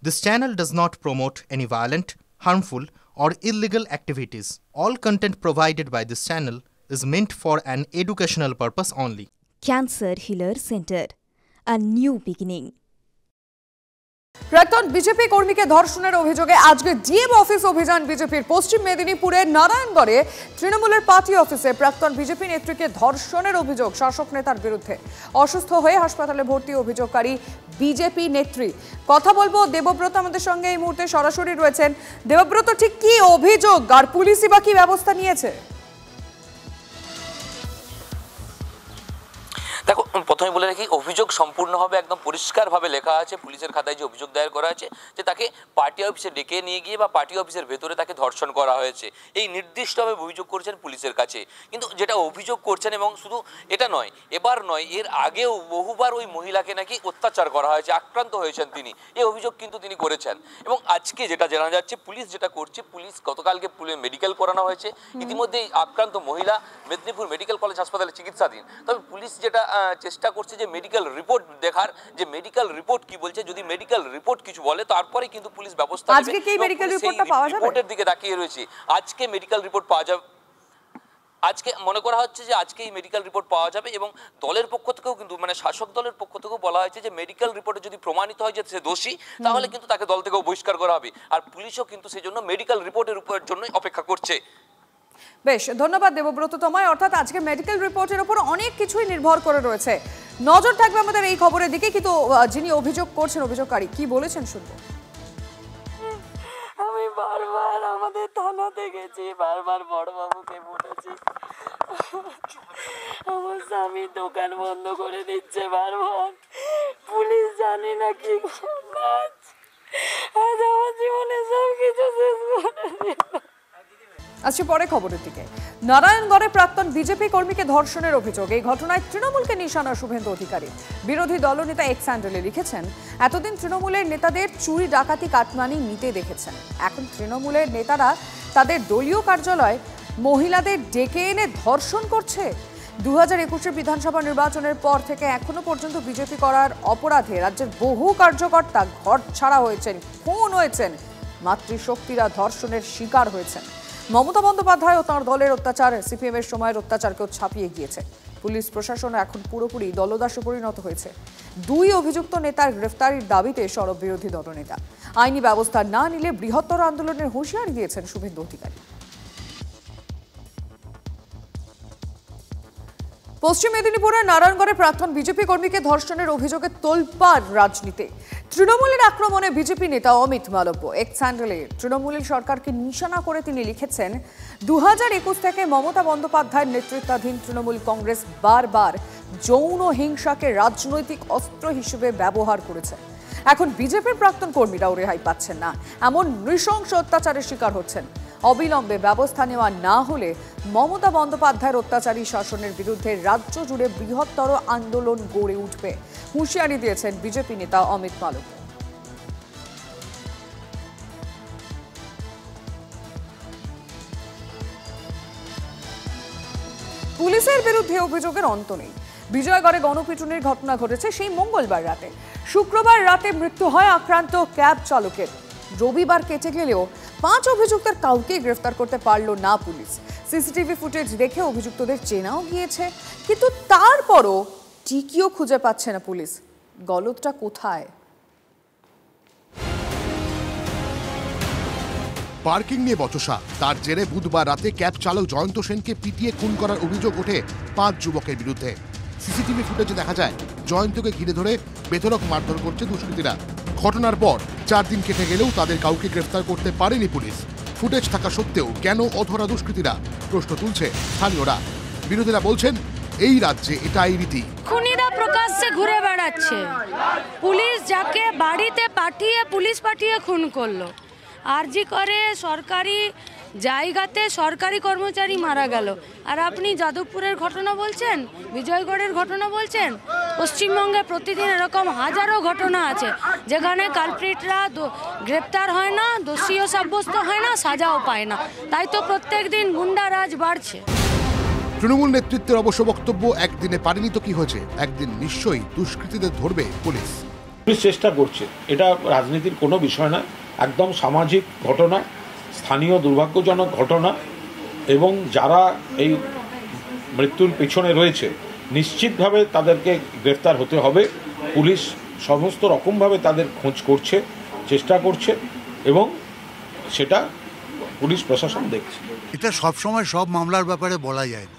This channel does not promote any violent, harmful, or illegal activities. All content provided by this channel is meant for an educational purpose only. Cancer Healer Center, a new beginning. প্রাক্তন BJP কর্মীকে ধর্ষণের অভিযোগে আজকে DM office অভিযান বিজেপির পশ্চিম মেদিনীপুরের নারায়ণগড়ে তৃণমূলের party অফিসে প্রাক্তন বিজেপি নেত্রীকে ধর্ষণের অভিযোগ শাসক নেতার বিরুদ্ধে। অসুস্থ হয়ে হাসপাতালে ভর্তি অভিযোগকারী বিজেপি নেত্রী। কথা বলবো দেবব্রত আমাদের সঙ্গে এই মুহূর্তে সরাসরি রয়েছেন। দেবব্রত, ঠিক কি অভিযোগ আর পুলিশই বা কি ব্যবস্থা নিয়েছে? দেখো, প্রথমে বলে রাখি, অভিযোগ সম্পূর্ণভাবে একদম পরিষ্কারভাবে লেখা আছে পুলিশের খাতায়। যে অভিযোগ দায়ের করা আছে যে তাকে পার্টি অফিসে ডেকে নিয়ে গিয়ে বা পার্টি অফিসের ভেতরে তাকে ধর্ষণ করা হয়েছে, এই নির্দিষ্টভাবে অভিযোগ করেছেন পুলিশের কাছে। কিন্তু যেটা অভিযোগ করছেন, এবং শুধু এটা নয়, এবার নয়, এর আগেও বহুবার ওই মহিলাকে নাকি অত্যাচার করা হয়েছে, আক্রান্ত হয়েছেন তিনি, এই অভিযোগ কিন্তু তিনি করেছেন। এবং আজকে যেটা জানা যাচ্ছে, পুলিশ যেটা করছে, পুলিশ গতকালকে মেডিকেল করানো হয়েছে। ইতিমধ্যেই আক্রান্ত মহিলা মেদিনীপুর মেডিকেল কলেজ হাসপাতালে চিকিৎসাধীন। তবে পুলিশ যেটা চেষ্টা করছে যে মেডিকেল রিপোর্ট দেখার, যে মেডিকেল রিপোর্ট কি বলছে। যদি মেডিকেল রিপোর্ট কিছু বলে তারপরে কিন্তু পুলিশ ব্যবস্থা নেবে। আজকে কি মেডিকেল রিপোর্টটা পাওয়া যাবে? রিপোর্টের দিকে তাকিয়ে রয়েছে। আজকে মেডিকেল রিপোর্ট পাওয়া যাবে, আজকে মনে করা হচ্ছে যে আজকে এই মেডিকেল রিপোর্ট পাওয়া যাবে। এবং দলের পক্ষ থেকেও কিন্তু, মানে শাসক দলের পক্ষ থেকেও বলা হয়েছে যে মেডিকেল রিপোর্টে যদি প্রমাণিত হয় যে সে দোষী, তাহলে কিন্তু তাকে দল থেকেও বহিষ্কার করা হবে। আর পুলিশও কিন্তু সেই জন্য মেডিকেল রিপোর্টের জন্যই অপেক্ষা করছে। বেশ, ধন্যবাদ দেবব্রত তোমায়। অর্থাৎ আজকে মেডিকেল রিপোর্টের উপর অনেক কিছুই নির্ভর করে রয়েছে। নজর থাকবে আমাদের এই খবরের দিকে। কিন্তু যিনি অভিযোগ করছেন, অভিযোগকারী কি বলেছেন শুনবো। আমি বারবার আমাদের থানাতে গেছি, বারবার বড়বাবুকে বলেছি, আমার স্বামী দোকান বন্ধ করে দিচ্ছে বারবার। পুলিশ জানি না কি আজ আমার জীবনে সব কিছু শেষ করে দিল। আজকে পরে খবরের দিকে। নারায়ণগড়ে প্রাক্তন বিজেপি কর্মীকে ধর্ষণের অভিযোগ। এই ঘটনায় তৃণমূলকে নিশানা শুভেন্দু অধিকারী। বিরোধী দলনেতা এক্স হ্যান্ডেলে লিখেছেন, এতদিন তৃণমূলের নেতাদের চুরি ডাকাতি কাটমানি নিতে দেখেছেন, এখন তৃণমূলের নেতারা তাদের দলীয় কার্যালয় মহিলাদের ডেকে এনে ধর্ষণ করছে। 2021 বিধানসভা নির্বাচনের পর থেকে এখনো পর্যন্ত বিজেপি করার অপরাধে রাজ্যের বহু কার্যকর্তা ঘর ছাড়া হয়েছেন, খুন হয়েছেন, মাতৃশক্তিরা ধর্ষণের শিকার হয়েছেন। মমতা বন্দ্যোপাধ্যায় ও তাঁর দলের অত্যাচার সিপিএম এর সময়ের অত্যাচারকেও ছাপিয়ে গিয়েছে। পুলিশ প্রশাসন এখন পুরোপুরি দলদাসে পরিণত হয়েছে। দুই অভিযুক্ত নেতার গ্রেফতারির দাবিতে সরব বিরোধী দলনেতা। আইনি ব্যবস্থা না নিলে বৃহত্তর আন্দোলনের হুঁশিয়ারি দিয়েছেন শুভেন্দু অধিকারী। পশ্চিম মেদিনীপুরের নারায়ণগড়ে প্রাক্তন বিজেপি কর্মীকে ধর্ষণের অভিযোগে তোলপাড় রাজনীতি। তৃণমূলের আক্রমণে বিজেপি নেতা অমিত মালব্য এক্স হ্যান্ডেলে তৃণমূলের সরকারকে নিশানা করে তিনি লিখেছেন, 2021 থেকে মমতা বন্দ্যোপাধ্যায়ের নেতৃত্বাধীন তৃণমূল কংগ্রেস বারবার যৌন হিংসাকে রাজনৈতিক অস্ত্র হিসেবে ব্যবহার করেছে। এখন বিজেপির প্রাক্তন কর্মীরাও রেহাই পাচ্ছেন না, এমন নৃশংস অত্যাচারের শিকার হচ্ছেন। অবিলম্বে ব্যবস্থা নেওয়া না হলে মমতা বন্দ্যোপাধ্যায়ের অত্যাচারী শাসনের বিরুদ্ধে রাজ্য জুড়ে বৃহত্তর আন্দোলন গড়ে উঠবে, হুঁশিয়ারি দিয়েছেন বিজেপি নেতা অমিত মালব্য। পুলিশের বিরুদ্ধে অভিযোগের অন্ত নেই। বিজয়গড়ে গণপিটুনির ঘটনা ঘটেছে সেই মঙ্গলবার রাতে। শুক্রবার রাতে মৃত্যু হয় আক্রান্ত ক্যাব চালকের। রবিবার কেটে গেলেও 5 অভিযুক্তের কাউকে গ্রেফতার করতে পারল না পুলিশ। সিসিটিভি ফুটেজ দেখে অভিযুক্তদের চেনাও গিয়েছে, কিন্তু তারপরও টিকিও খুঁজে পাচ্ছে না পুলিশ। গলতটা কোথায়? পার্কিং নিয়ে বচসা, তার জেরে বুধবার রাতে ক্যাব চালক জয়ন্ত সেনকে পিটিয়ে খুন করার অভিযোগ ওঠে 5 যুবকের বিরুদ্ধে। সিসিটিভি ফুটেজে দেখা যায় জয়ন্তকে ঘিরে ধরে বেধড়ক মারধর করছে দুষ্কৃতীরা। ঘটনার পর 4 দিন কেটে গেলেও তাদের কাউকে গ্রেফতার করতে পারেনি পুলিশ। ফুটেজ থাকা সত্ত্বেও কেন অধরা দুষ্কৃতীরা, প্রশ্ন তুলছে স্থানীয়রা। বিরোধীরা বলছেন, এই রাজ্যে এটাই রীতি। খুনিরা প্রকাশ্যে ঘুরে বেড়াচ্ছে, পুলিশ যাকে বাড়িতে পাঠিয়ে পুলিশ পাঠিয়ে খুন করলো। আরজি করে সরকারি জায়গাতে সরকারি কর্মচারী মারা গেল, আর আপনি যাদবপুরের ঘটনা বলছেন, বিজয়গড়ের ঘটনা বলছেন। পশ্চিমবঙ্গে প্রতিদিন এরকম হাজারো ঘটনা আছে যেখানে কালপ্রিটরা গ্রেপ্তার হয় না, দোষীও সাব্যস্ত হয় না, সাজাও পায় না। তাই তো প্রত্যেক দিন গুন্ডারাজ বাড়ছে। তৃণমূল নেতৃত্বের অবশ্য বক্তব্য, একদিনে পারেনি তো কি হয়েছে, একদিন নিশ্চয়ই দুষ্কৃতীদের ধরবে পুলিশ। পুলিশ চেষ্টা করছে, এটা রাজনীতির কোনো বিষয় না, একদম সামাজিক ঘটনা, স্থানীয় দুর্ভাগ্যজনক ঘটনা, এবং যারা এই মৃত্যুর পেছনে রয়েছে নিশ্চিতভাবে তাদেরকে গ্রেফতার হতে হবে। পুলিশ সমস্ত রকমভাবে তাদের খোঁজ করছে, চেষ্টা করছে, এবং সেটা পুলিশ প্রশাসন দেখছে। এটা সবসময় সব মামলার ব্যাপারে বলা যায় না,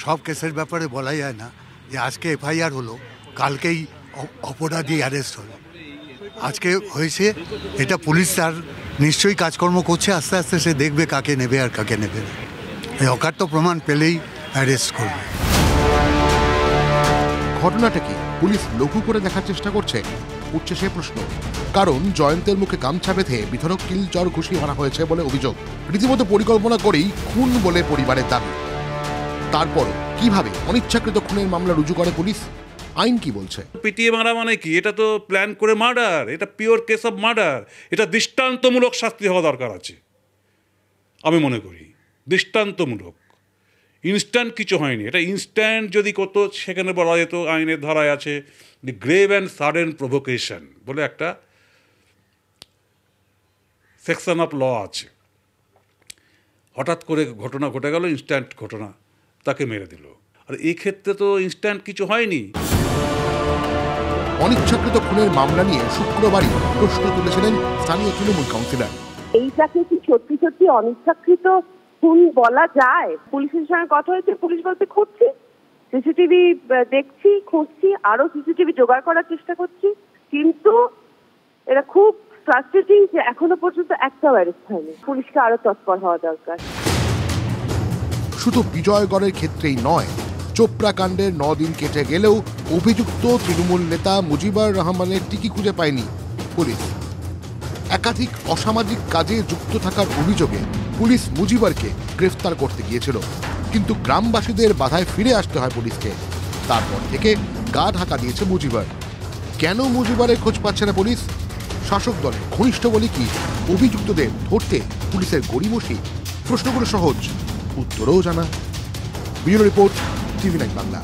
সব কেসের ব্যাপারে বলা যায় না যে আজকে এফআইআর হলো কালকেই অপরাধী অ্যারেস্ট হলো। আজকে হয়েছে, এটা পুলিশ তার নিশ্চয়ই কাজকর্ম করছে, আস্তে আস্তে সে দেখবে কাকে নেবে আর কাকে নেবে না। এই অকাট্য প্রমাণ পেলেই অ্যারেস্ট করবে। ঘটনাটা কি পুলিশ লঘু করে দেখার চেষ্টা করছে, উঠছে সে প্রশ্ন। কারণ জয়ন্তের মুখে গামছা বেঁধে বিধরক কিলচর ঘুষি মারা হয়েছে বলে অভিযোগ। রীতিমতো পরিকল্পনা করেই খুন বলে পরিবারের দাবি। তারপর কিভাবে অনিচ্ছাকৃত খুনের মামলা রুজু করে পুলিশ? আইন কি বলছে? পিটিয়ে মারা মানে কি? এটা তো প্ল্যান করে মার্ডার, এটা পিওর কেস অফ মার্ডার। এটা দৃষ্টান্তমূলক শাস্তি হওয়া দরকার আছে, আমি মনে করি দৃষ্টান্তমূলক। ইনস্ট্যান্ট কিছু হয়নি, এটা ইনস্ট্যান্ট যদি কত সেখানে বলা যেত, আইনের ধারায় আছে দি গ্রেভ অ্যান্ড সাডেন প্রভোকেশন বলে একটা সেকশন অফ ল আছে। হঠাৎ করে ঘটনা ঘটে গেল, ইনস্ট্যান্ট ঘটনা, তাকে মেরে দিল। আর এই ক্ষেত্রে তো ইনস্ট্যান্ট কিছু হয়নি। অনিচ্ছাকৃত খুনের মামলা নিয়ে শুক্রবারই প্রশ্ন তুলেছিলেন স্থানীয় তৃণমূল কাউন্সিলর। এইটাকে কি সত্যি সত্যি অনিচ্ছাকৃত খুন বলা যায়? পুলিশের সঙ্গে কথা হয়েছে, পুলিশ বলতে খুঁজছি, সিসিটিভি দেখছি, খুঁজছি, আরো সিসিটিভি জোগাড় করার চেষ্টা করছি, কিন্তু এটা খুব ফ্রাস্ট্রেটিং যে এখনো পর্যন্ত একটাও অ্যারেস্ট হয়নি। পুলিশকে আরো তৎপর হওয়া দরকার। শুধু বিজয়গড়ের ক্ষেত্রেই নয়, চোপড়া কাণ্ডের 9 দিন কেটে গেলেও অভিযুক্ত তৃণমূল নেতা মুজিবুর রহমানের টিকি খুঁজে পায়নি পুলিশ। একাধিক অসামাজিক কাজে যুক্ত থাকার অভিযোগে পুলিশ মুজিবুরকে গ্রেফতার করতে গিয়েছিল, কিন্তু গ্রামবাসীদের বাধায় ফিরে আসতে হয় পুলিশকে। তারপর থেকে গা ঢাকা দিয়েছে মুজিবুর। কেন মুজিবুরের খোঁজ পাচ্ছে না পুলিশ? শাসক দলের ঘনিষ্ঠ বলে কি অভিযুক্তদের ধরতে পুলিশের গড়িমসি? প্রশ্নগুলো সহজ, উত্তরও জানা। Bureau report, TV9 Bangla.